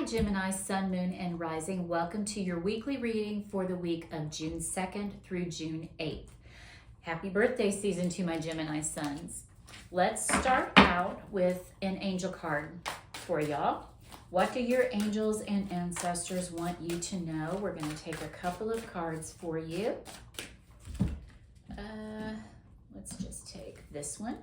Hi Gemini, Sun, Moon, and Rising. Welcome to your weekly reading for the week of June 2nd through June 8th. Happy birthday season to my Gemini Suns. Let's start out with an angel card for y'all. What do your angels and ancestors want you to know? We're going to take a couple of cards for you. Let's just take this one.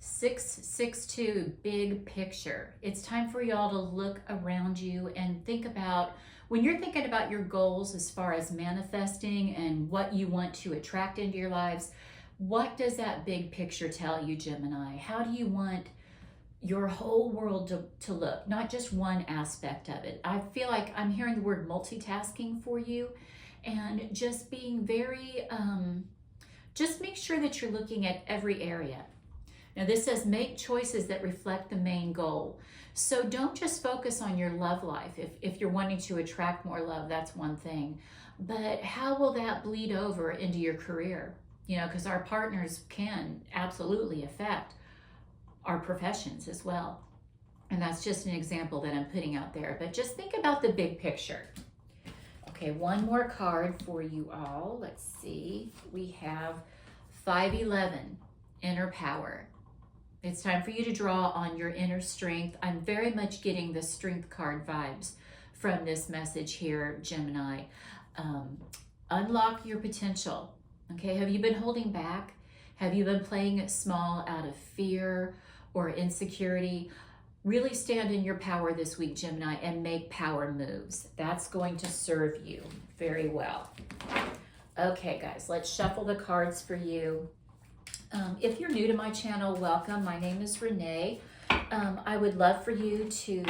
662, big picture. It's time for y'all to look around you and think about, when you're thinking about your goals as far as manifesting and what you want to attract into your lives, what does that big picture tell you, Gemini? How do you want your whole world to look, not just one aspect of it? I feel like I'm hearing the word multitasking for you, and just being very, just make sure that you're looking at every area. Now this says make choices that reflect the main goal. So don't just focus on your love life. If you're wanting to attract more love, that's one thing. But how will that bleed over into your career? You know, because our partners can absolutely affect our professions as well. And that's just an example that I'm putting out there. But just think about the big picture. Okay, one more card for you all. Let's see. We have 511, inner power. It's time for you to draw on your inner strength. I'm very much getting the strength card vibes from this message here, Gemini. Unlock your potential. Okay, have you been holding back? Have you been playing it small out of fear or insecurity? Really stand in your power this week, Gemini, and make power moves. That's going to serve you very well. Okay, guys, let's shuffle the cards for you. If you're new to my channel, welcome. My name is Renee. I would love for you to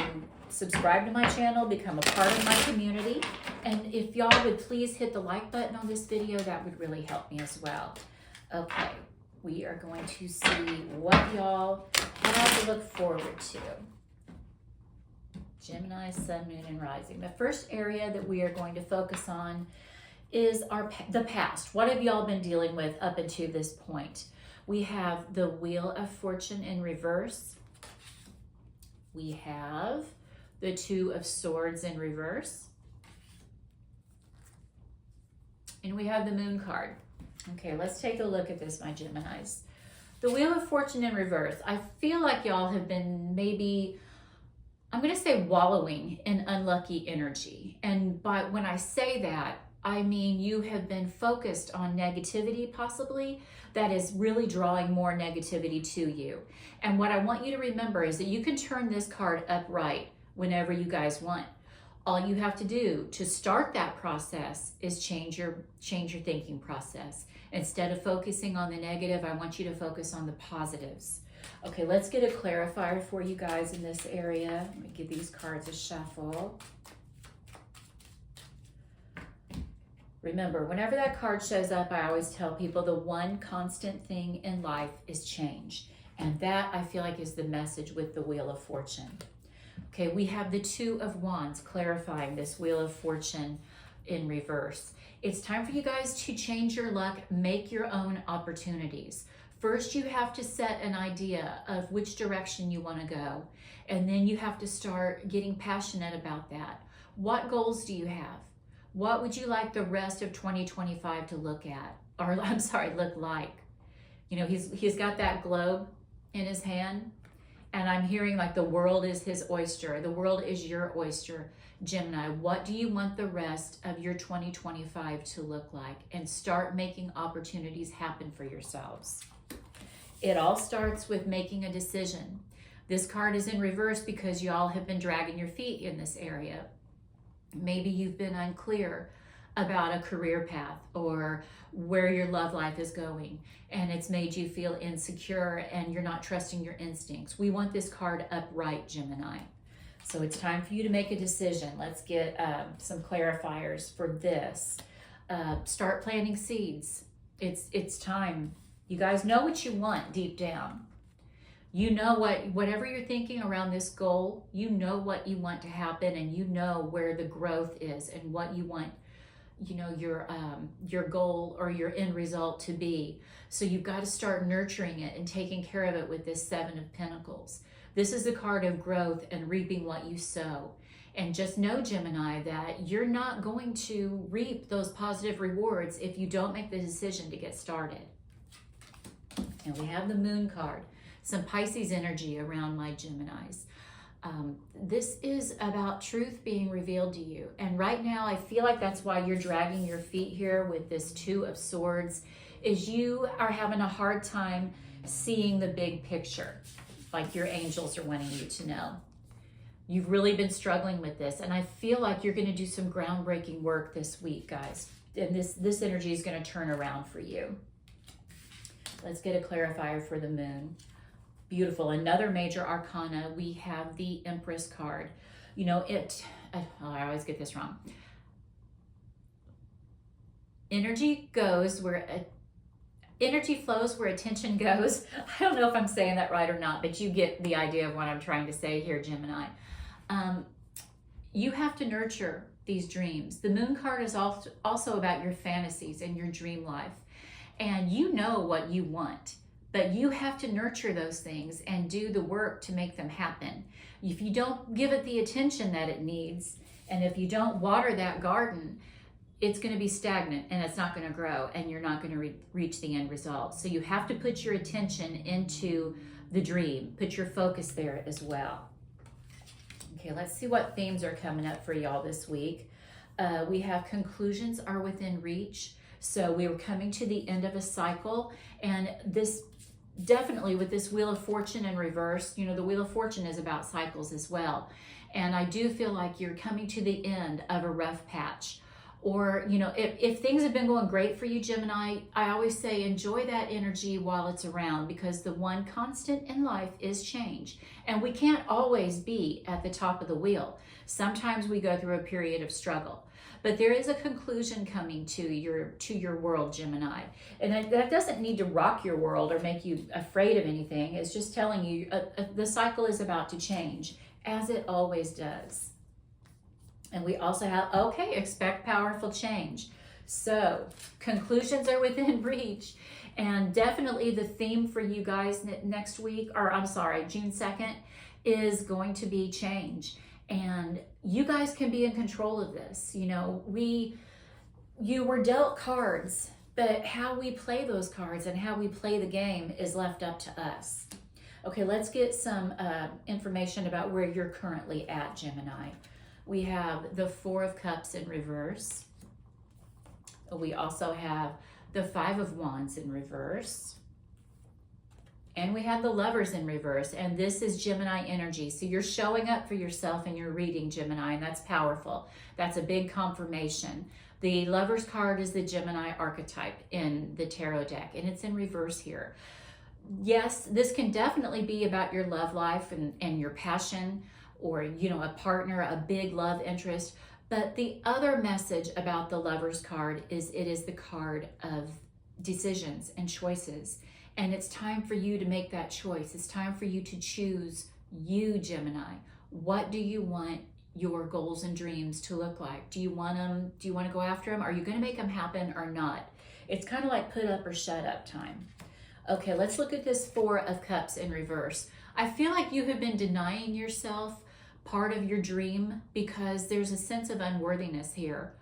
subscribe to my channel, become a part of my community. And if y'all would please hit the like button on this video, that would really help me as well. Okay, we are going to see what y'all have to look forward to. Gemini, Sun, Moon, and Rising. The first area that we are going to focus on is the past. What have y'all been dealing with up until this point? We have the Wheel of Fortune in reverse. We have the Two of Swords in reverse. And we have the Moon card. Okay, let's take a look at this, my Geminis. The Wheel of Fortune in reverse. I feel like y'all have been maybe, I'm going to say, wallowing in unlucky energy. And when I say that, I mean you have been focused on negativity, possibly, that is really drawing more negativity to you. And what I want you to remember is that you can turn this card upright whenever you guys want. All you have to do to start that process is change your thinking process. Instead of focusing on the negative, I want you to focus on the positives. Okay, let's get a clarifier for you guys in this area. Let me give these cards a shuffle. Remember, whenever that card shows up, I always tell people the one constant thing in life is change. And that, I feel like, is the message with the Wheel of Fortune. Okay, we have the Two of Wands clarifying this Wheel of Fortune in reverse. It's time for you guys to change your luck, make your own opportunities. First, you have to set an idea of which direction you want to go. And then you have to start getting passionate about that. What goals do you have? What would you like the rest of 2025 to look at? Or, I'm sorry, look like? You know, he's got that globe in his hand, and I'm hearing like the world is his oyster. The world is your oyster, Gemini. What do you want the rest of your 2025 to look like? And start making opportunities happen for yourselves. It all starts with making a decision. This card is in reverse because y'all have been dragging your feet in this area. Maybe you've been unclear about a career path or where your love life is going, and it's made you feel insecure and you're not trusting your instincts. We want this card upright, Gemini. So it's time for you to make a decision. Let's get some clarifiers for this. Start planting seeds. It's time. You guys know what you want deep down. You know whatever you're thinking around this goal, you know what you want to happen, and you know where the growth is and what you want, you know, your goal or your end result to be. So you've got to start nurturing it and taking care of it with this Seven of Pentacles. This is the card of growth and reaping what you sow. And just know, Gemini, that you're not going to reap those positive rewards if you don't make the decision to get started. And we have the Moon card, some Pisces energy around my Geminis. This is about truth being revealed to you. And right now, I feel like that's why you're dragging your feet here with this Two of Swords, is you are having a hard time seeing the big picture, like your angels are wanting you to know. You've really been struggling with this, and I feel like you're going to do some groundbreaking work this week, guys. And this energy is going to turn around for you. Let's get a clarifier for the Moon. Beautiful. Another major arcana, we have the Empress card. You know, I always get this wrong. Energy flows where attention goes. I don't know if I'm saying that right or not, but you get the idea of what I'm trying to say here, Gemini. You have to nurture these dreams. The Moon card is also about your fantasies and your dream life. And you know what you want, but you have to nurture those things and do the work to make them happen. If you don't give it the attention that it needs, and if you don't water that garden, it's going to be stagnant and it's not going to grow, and you're not going to reach the end result. So you have to put your attention into the dream, put your focus there as well. Okay, let's see what themes are coming up for y'all this week. We have conclusions are within reach. So we were coming to the end of a cycle, and this definitely with this Wheel of Fortune in reverse, you know, the Wheel of Fortune is about cycles as well. And I do feel like you're coming to the end of a rough patch. Or, you know, if things have been going great for you, Gemini, I always say enjoy that energy while it's around, because the one constant in life is change. And we can't always be at the top of the wheel. Sometimes we go through a period of struggle. But there is a conclusion coming to your world, Gemini. And that doesn't need to rock your world or make you afraid of anything. It's just telling you the cycle is about to change, as it always does. And we also have, okay, expect powerful change. So conclusions are within reach. And definitely the theme for you guys next week, or I'm sorry, June 2nd, is going to be change. And you guys can be in control of this. You know, you were dealt cards, but how we play those cards and how we play the game is left up to us. Okay, let's get some information about where you're currently at, Gemini. We have the Four of Cups in reverse. We also have the Five of Wands in reverse. And we have the Lovers in reverse, and this is Gemini energy. So you're showing up for yourself and you're reading, Gemini, and that's powerful. That's a big confirmation. The Lovers card is the Gemini archetype in the tarot deck, and it's in reverse here. Yes, this can definitely be about your love life and your passion, or, you know, a partner, a big love interest. But the other message about the Lovers card is it is the card of decisions and choices. And it's time for you to make that choice. It's time for you to choose you, Gemini. What do you want your goals and dreams to look like? Do you want them? Do you want to go after them? Are you going to make them happen or not? It's kind of like put up or shut up time. Okay, let's look at this Four of Cups in reverse. I feel like you have been denying yourself part of your dream because there's a sense of unworthiness here.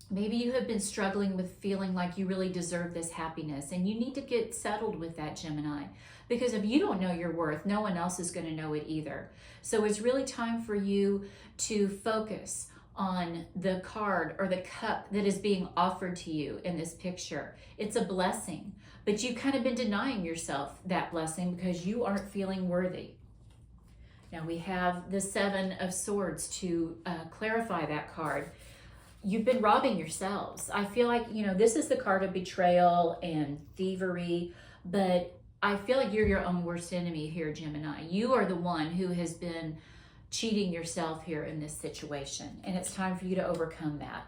Maybe you have been struggling with feeling like you really deserve this happiness, and you need to get settled with that, Gemini, because if you don't know your worth, no one else is going to know it either. So it's really time for you to focus on the card or the cup that is being offered to you in this picture. It's a blessing, but you've kind of been denying yourself that blessing because you aren't feeling worthy. Now we have the Seven of Swords to clarify that card. You've been robbing yourselves. I feel like, you know, this is the card of betrayal and thievery, but I feel like you're your own worst enemy here, Gemini. You are the one who has been cheating yourself here in this situation, and it's time for you to overcome that.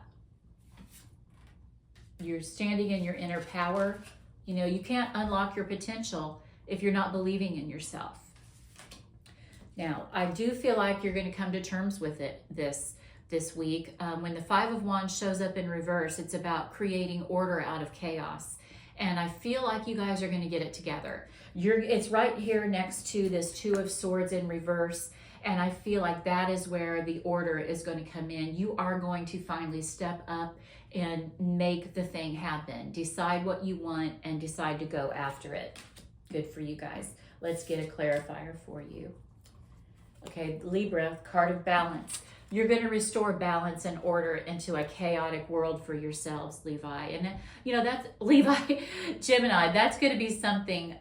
You're standing in your inner power. You know, you can't unlock your potential if you're not believing in yourself. Now, I do feel like you're going to come to terms with it this week. When the Five of Wands shows up in reverse, it's about creating order out of chaos. And I feel like you guys are going to get it together. It's right here next to this Two of Swords in reverse. And I feel like that is where the order is going to come in. You are going to finally step up and make the thing happen. Decide what you want and decide to go after it. Good for you guys. Let's get a clarifier for you. Okay, Libra, card of balance. You're going to restore balance and order into a chaotic world for yourselves, Levi. And, you know, that's Levi, Gemini, that's going to be something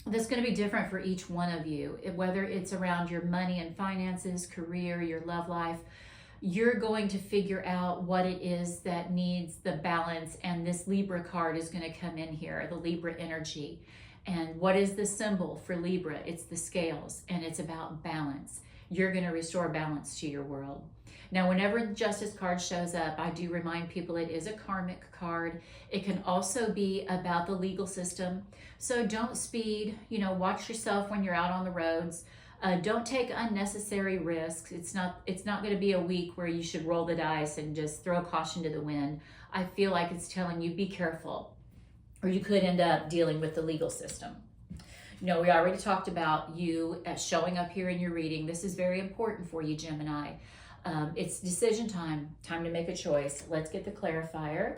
that's going to be different for each one of you. Whether it's around your money and finances, career, your love life, you're going to figure out what it is that needs the balance. And this Libra card is going to come in here, the Libra energy. And what is the symbol for Libra? It's the scales, and it's about balance. You're going to restore balance to your world. Now, whenever the Justice card shows up, I do remind people it is a karmic card. It can also be about the legal system. So don't speed, you know, watch yourself when you're out on the roads. Don't take unnecessary risks. It's not going to be a week where you should roll the dice and just throw caution to the wind. I feel like it's telling you, be careful, or you could end up dealing with the legal system. You know, we already talked about you showing up here in your reading. This is very important for you, Gemini. It's decision time to make a choice. Let's get the clarifier.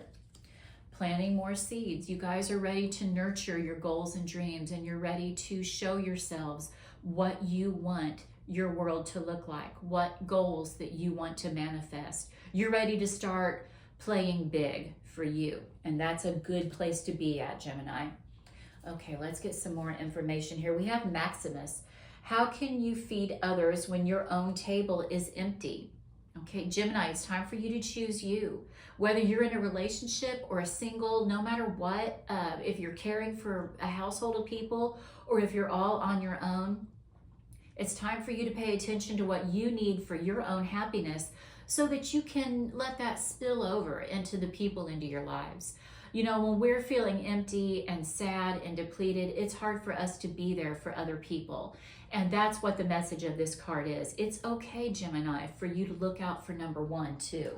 Planting more seeds. You guys are ready to nurture your goals and dreams, and you're ready to show yourselves what you want your world to look like, what goals that you want to manifest. You're ready to start playing big for you, and that's a good place to be at, Gemini. Okay, let's get some more information here. We have Maximus. How can you feed others when your own table is empty? Okay, Gemini, it's time for you to choose you. Whether you're in a relationship or a single, no matter what, if you're caring for a household of people or if you're all on your own, it's time for you to pay attention to what you need for your own happiness so that you can let that spill over into the people into your lives. You know, when we're feeling empty and sad and depleted, it's hard for us to be there for other people. And that's what the message of this card is. It's okay, Gemini, for you to look out for number one, too.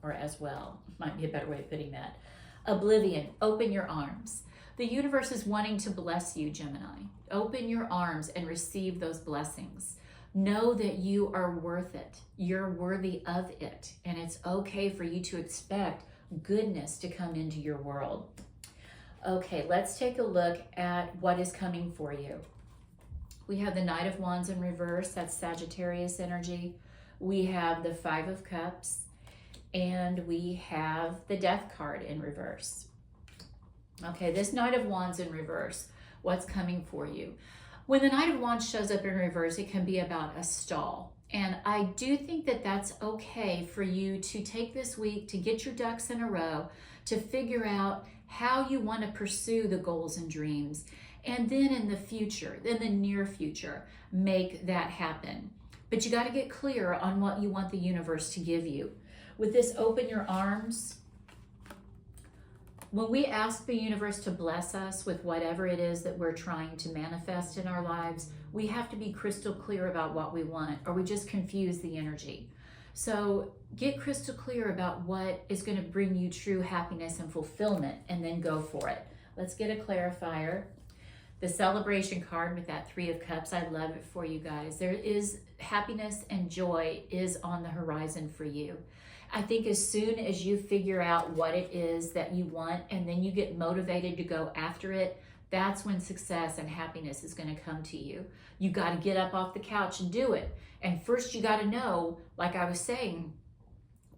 Or as well, might be a better way of putting that. Oblivion, open your arms. The universe is wanting to bless you, Gemini. Open your arms and receive those blessings. Know that you are worth it. You're worthy of it. And it's okay for you to expect goodness to come into your world. Okay, let's take a look at what is coming for you. We have the Knight of Wands in reverse. That's Sagittarius energy. We have the Five of Cups. And we have the Death card in reverse. Okay, this Knight of Wands in reverse. What's coming for you? When the Knight of Wands shows up in reverse, it can be about a stall. And I do think that that's okay for you to take this week to get your ducks in a row, to figure out how you want to pursue the goals and dreams. And then in the future, in the near future, make that happen. But you got to get clear on what you want the universe to give you. With this open your arms, when we ask the universe to bless us with whatever it is that we're trying to manifest in our lives, we have to be crystal clear about what we want, or we just confuse the energy. So get crystal clear about what is going to bring you true happiness and fulfillment, and then go for it. Let's get a clarifier. The Celebration card with that Three of Cups, I love it for you guys. There is happiness and joy is on the horizon for you. I think as soon as you figure out what it is that you want and then you get motivated to go after it, that's when success and happiness is going to come to you. You got to get up off the couch and do it. And first you got to know, like I was saying,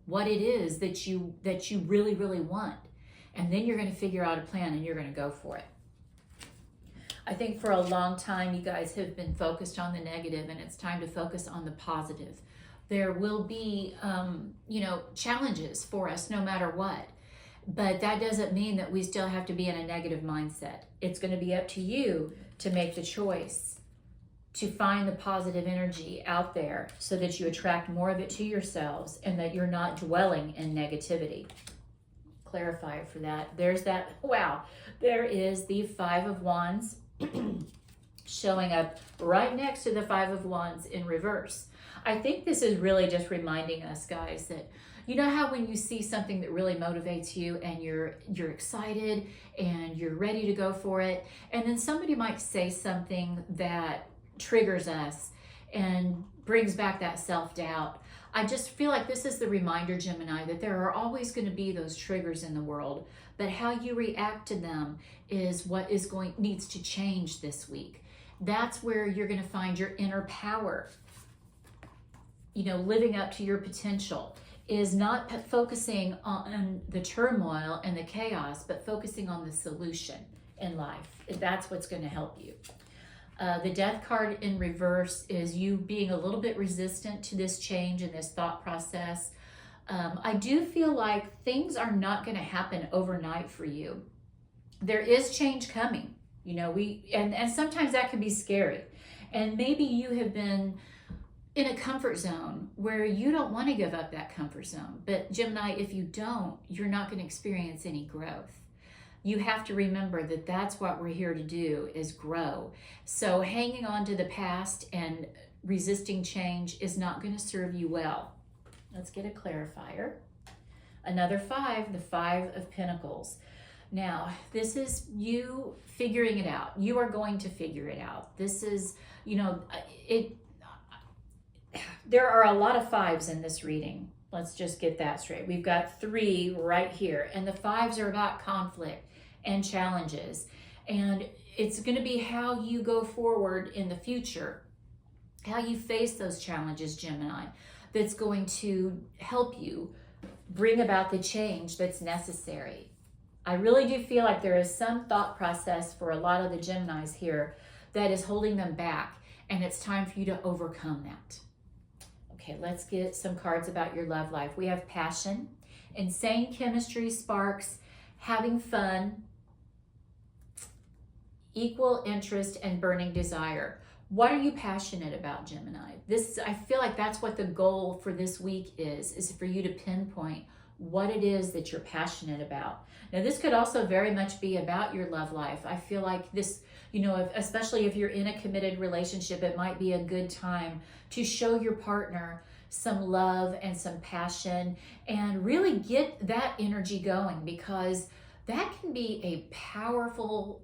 what it is that you really, really want. And then you're going to figure out a plan and you're going to go for it. I think for a long time, you guys have been focused on the negative, and it's time to focus on the positive. There will be, challenges for us no matter what. But that doesn't mean that we still have to be in a negative mindset. It's going to be up to you to make the choice to find the positive energy out there so that you attract more of it to yourselves and that you're not dwelling in negativity. Clarify for that. There's that. Wow. There is the Five of Wands. showing up right next to the Five of Wands in reverse. I think this is really just reminding us, guys, that you know how when you see something that really motivates you and you're excited and you're ready to go for it, and then somebody might say something that triggers us and brings back that self-doubt. I just feel like this is the reminder, Gemini, that there are always going to be those triggers in the world, but how you react to them is what needs to change this week. That's where you're going to find your inner power. You know, living up to your potential is not focusing on the turmoil and the chaos, but focusing on the solution in life. That's what's going to help you. The Death card in reverse is you being a little bit resistant to this change and this thought process. I do feel like things are not going to happen overnight for you. There is change coming, you know, and sometimes that can be scary. And maybe you have been in a comfort zone where you don't want to give up that comfort zone. But Gemini, if you don't, you're not going to experience any growth. You have to remember that that's what we're here to do, is grow. So hanging on to the past and resisting change is not going to serve you well. Let's get a clarifier. Another 5, the 5 of Pentacles. Now, this is you figuring it out. You are going to figure it out. This is, you know, there are a lot of 5s in this reading. Let's just get that straight. We've got 3 right here, and the 5s are about conflict and challenges. And it's going to be how you go forward in the future, how you face those challenges, Gemini, that's going to help you bring about the change that's necessary. I really do feel like there is some thought process for a lot of the Geminis here that is holding them back, and it's time for you to overcome that. Okay, let's get some cards about your love life. We have passion, insane chemistry, sparks, having fun, equal interest, and burning desire. What are you passionate about, Gemini? I feel like that's what the goal for this week is for you to pinpoint what it is that you're passionate about. Now, this could also very much be about your love life. I feel like this, you know, especially if you're in a committed relationship, it might be a good time to show your partner some love and some passion and really get that energy going, because that can be a powerful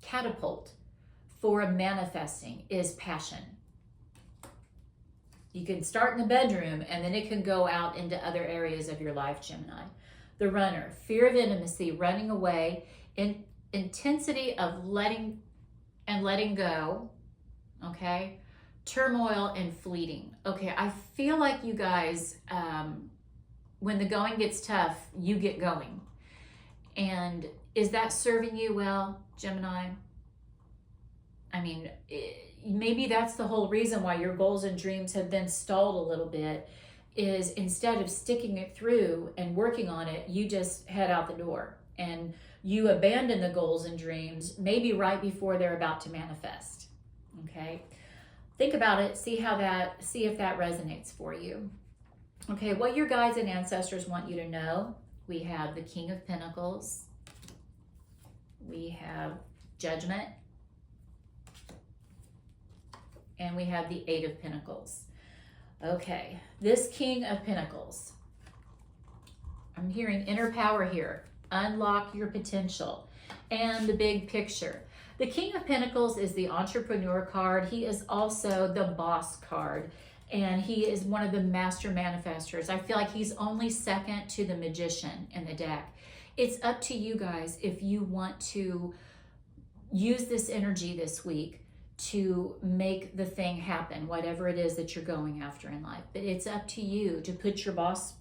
catapult for manifesting, is passion. You can start in the bedroom and then it can go out into other areas of your life, Gemini. The Runner, fear of intimacy, running away, intensity of letting go, okay? Turmoil and fleeting. Okay, I feel like you guys, when the going gets tough, you get going. And is that serving you well, Gemini? I mean, maybe that's the whole reason why your goals and dreams have been stalled a little bit, is instead of sticking it through and working on it, you just head out the door and you abandon the goals and dreams maybe right before they're about to manifest. Okay, think about it, see if that resonates for you. Okay, what your guides and ancestors want you to know. We have the King of Pentacles, we have Judgment, and we have the 8 of Pentacles. Okay, this King of Pentacles, I'm hearing inner power here, unlock your potential, and the big picture. The King of Pentacles is the entrepreneur card. He is also the boss card, and he is one of the master manifestors. I feel like he's only second to the Magician in the deck. It's up to you guys if you want to use this energy this week to make the thing happen, whatever it is that you're going after in life. But it's up to you to put your boss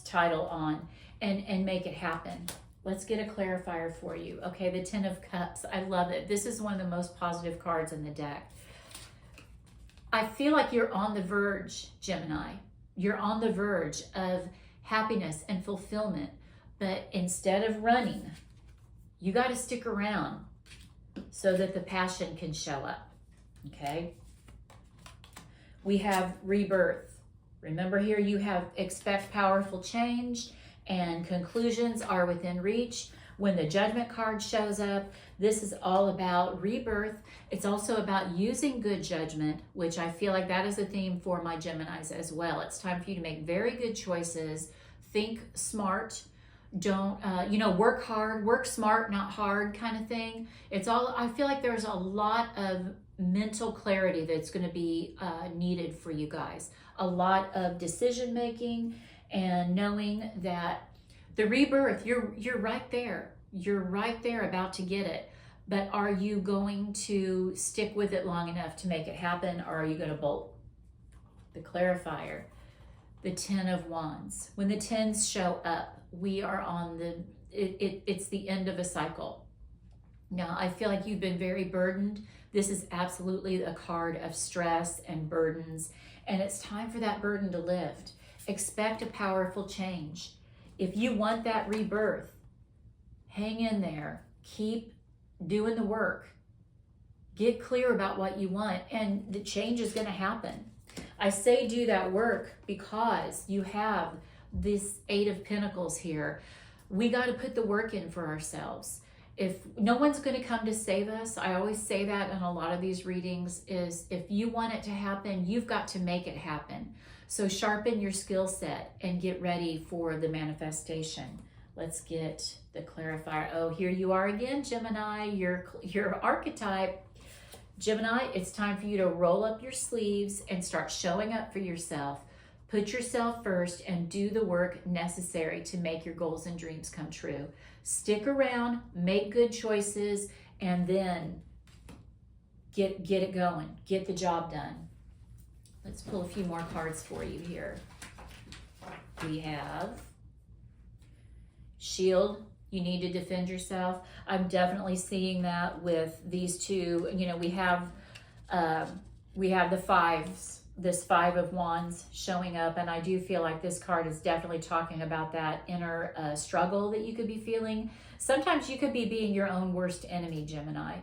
title on and make it happen. Let's get a clarifier for you. Okay, the 10 of Cups. I love it. This is one of the most positive cards in the deck. I feel like you're on the verge, Gemini. You're on the verge of happiness and fulfillment. But instead of running, you got to stick around so that the passion can show up. Okay? We have rebirth. Remember here you have expect powerful change and conclusions are within reach. When the Judgment card shows up, this is all about rebirth. It's also about using good judgment, which I feel like that is a theme for my Geminis as well. It's time for you to make very good choices. Think smart. Don't, work hard, work smart, not hard kind of thing. It's all, I feel like there's a lot of mental clarity that's going to be needed for you guys. A lot of decision making and knowing that the rebirth, you're right there. You're right there about to get it. But are you going to stick with it long enough to make it happen, or are you going to bolt? The clarifier, the 10 of Wands. When the 10s show up, we are on it's the end of a cycle. Now, I feel like you've been very burdened. This is absolutely a card of stress and burdens, and it's time for that burden to lift. Expect a powerful change. If you want that rebirth, hang in there. Keep doing the work. Get clear about what you want, and the change is going to happen. I say do that work because you have this 8 of Pentacles here. We got to put the work in for ourselves. If no one's going to come to save us, I always say that in a lot of these readings, is if you want it to happen, you've got to make it happen. So sharpen your skill set and get ready for the manifestation. Let's get the clarifier. Oh, here you are again, Gemini, your archetype. Gemini, it's time for you to roll up your sleeves and start showing up for yourself. Put yourself first and do the work necessary to make your goals and dreams come true. Stick around, make good choices, and then get it going. Get the job done. Let's pull a few more cards for you here. We have Shield. You need to defend yourself. I'm definitely seeing that with these two. You know, we have the fives, this 5 of Wands showing up, and I do feel like this card is definitely talking about that inner struggle that you could be feeling. Sometimes you could be being your own worst enemy, Gemini.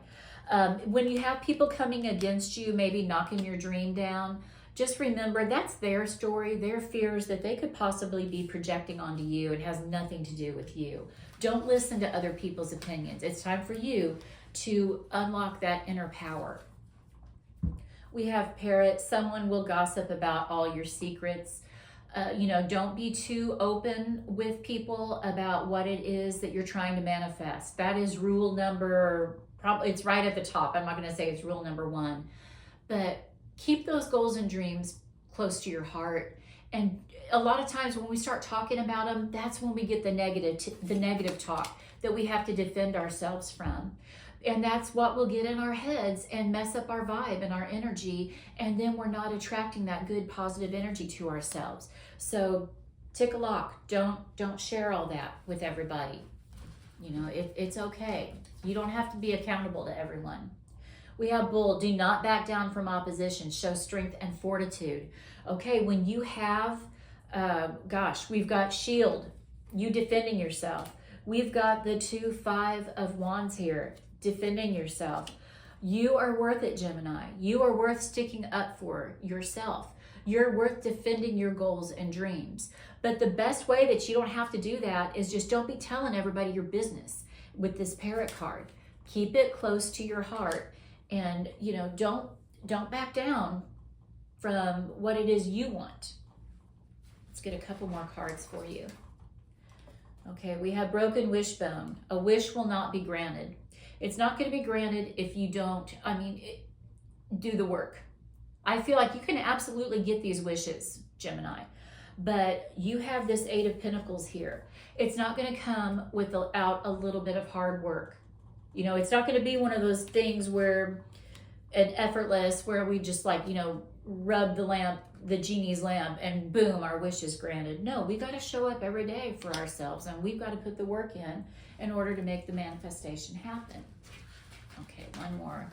When you have people coming against you, maybe knocking your dream down, just remember that's their story, their fears that they could possibly be projecting onto you. It has nothing to do with you. Don't listen to other people's opinions. It's time for you to unlock that inner power. We have Parrot. Someone will gossip about all your secrets. Don't be too open with people about what it is that you're trying to manifest. That is rule number, probably it's right at the top. I'm not going to say it's rule number 1, but keep those goals and dreams close to your heart. And a lot of times when we start talking about them, that's when we get the negative talk that we have to defend ourselves from. And that's what we'll get in our heads and mess up our vibe and our energy. And then we're not attracting that good, positive energy to ourselves. So tick a lock. Don't share all that with everybody. It's okay. You don't have to be accountable to everyone. We have Bull. Do not back down from opposition. Show strength and fortitude. Okay, when you have, we've got Shield. You defending yourself. We've got the 2 5 of Wands here. Defending yourself. You are worth it, Gemini. You are worth sticking up for yourself. You're worth defending your goals and dreams. But the best way that you don't have to do that is just don't be telling everybody your business with this Parrot card. Keep it close to your heart, and don't back down from what it is you want. Let's get a couple more cards for you. Okay, we have Broken Wishbone. A wish will not be granted. It's not going to be granted if you don't, do the work. I feel like you can absolutely get these wishes, Gemini, but you have this 8 of Pentacles here. It's not going to come without a little bit of hard work. It's not going to be one of those things where an effortless, where we just rub the genie's lamp and boom, our wish is granted. No, we got to show up every day for ourselves, and we've got to put the work in order to make the manifestation happen. Okay, one more.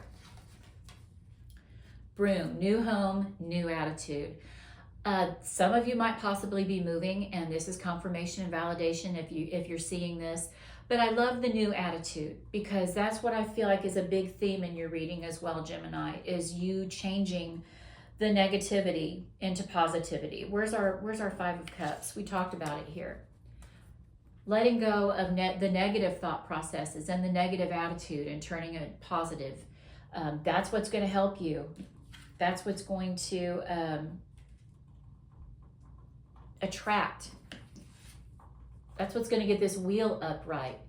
Broom. New home, new attitude. Some of you might possibly be moving, and this is confirmation and validation if you're seeing this. But I love the new attitude, because that's what I feel like is a big theme in your reading as well, Gemini, is you changing the negativity into positivity. Where's our 5 of Cups? We talked about it here. letting go of the negative thought processes and the negative attitude and turning it positive. That's what's going to help you. That's what's going to attract. That's what's going to get this wheel upright.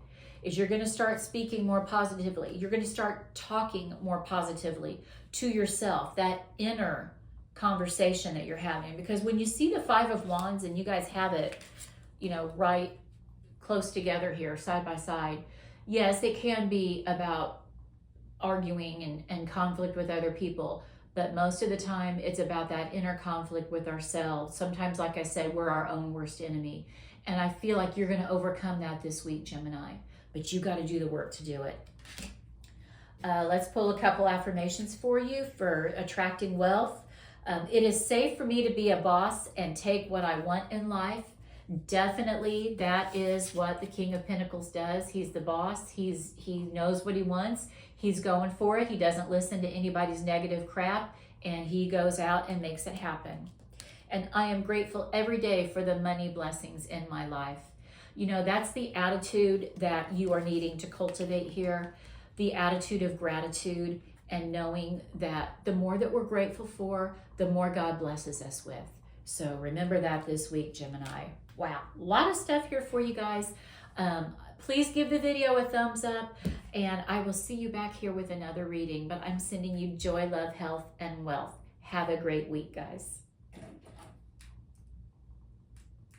Is you're going to start speaking more positively. You're going to start talking more positively to yourself, that inner conversation that you're having. Because when you see the Five of Wands and you guys have it, you know, right close together here, side by side, yes, it can be about arguing and conflict with other people. But most of the time, it's about that inner conflict with ourselves. Sometimes, like I said, we're our own worst enemy. And I feel like you're going to overcome that this week, Gemini. But you got to do the work to do it. Let's pull a couple affirmations for you for attracting wealth. It is safe for me to be a boss and take what I want in life. Definitely, that is what the King of Pentacles does. He's the boss. He knows what he wants. He's going for it. He doesn't listen to anybody's negative crap, and he goes out and makes it happen. And I am grateful every day for the money blessings in my life. You know, that's the attitude that you are needing to cultivate here, the attitude of gratitude and knowing that the more that we're grateful for, the more God blesses us with. So remember that this week, Gemini. Wow, a lot of stuff here for you guys. Please give the video a thumbs up, and I will see you back here with another reading. But I'm sending you joy, love, health, and wealth. Have a great week, guys.